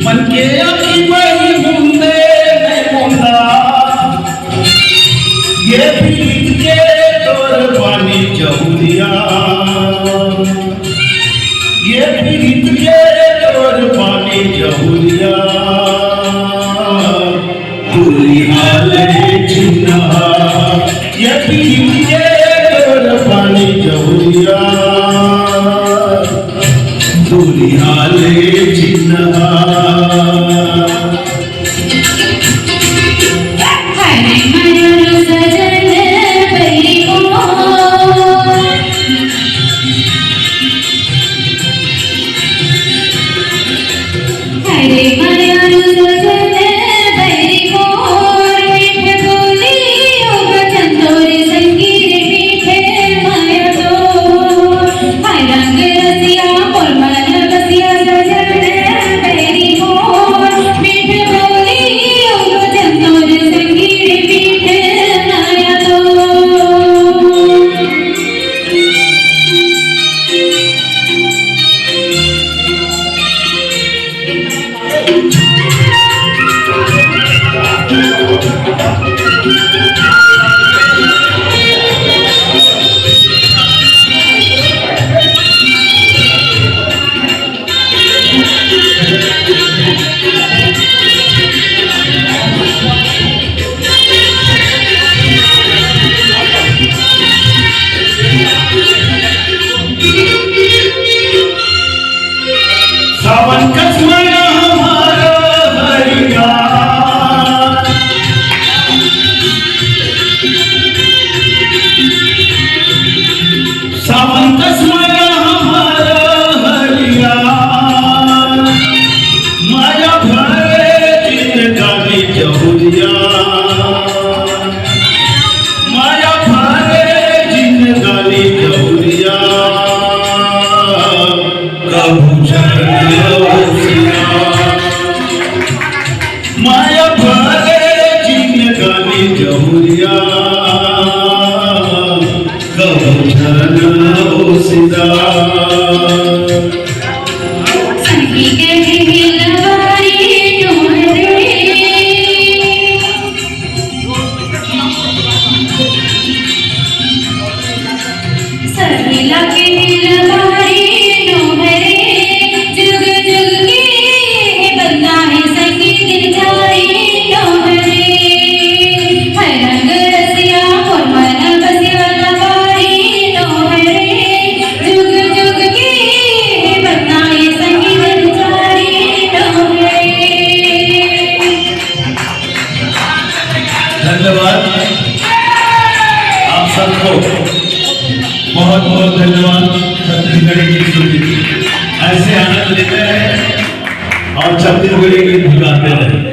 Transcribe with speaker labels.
Speaker 1: मन के अखी बही मुंदे नहीं मुंदा ये पीत के तोर पानी जहुरिया ये पीत के तोर पानी जहुरिया दूरी हाले चिन्ना ये पीत के तोर पानी जहुरिया दूरी हाले चिन्ना सावन कसमया हमारा हरिया सावन कसमया हमारा हरिया माया भरे जिंदगानी जहुरिया माया भरे जिंदगानी जहुरिया माया भरे जिंदगानी जहुरिया कबूतर सिदा धन्यवाद आप सबको बहुत बहुत धन्यवाद। छत्तीसगढ़ी गीत सुनने ऐसे आनंद लेते रहे और छत्तीसगढ़ी गीत गाते रहे।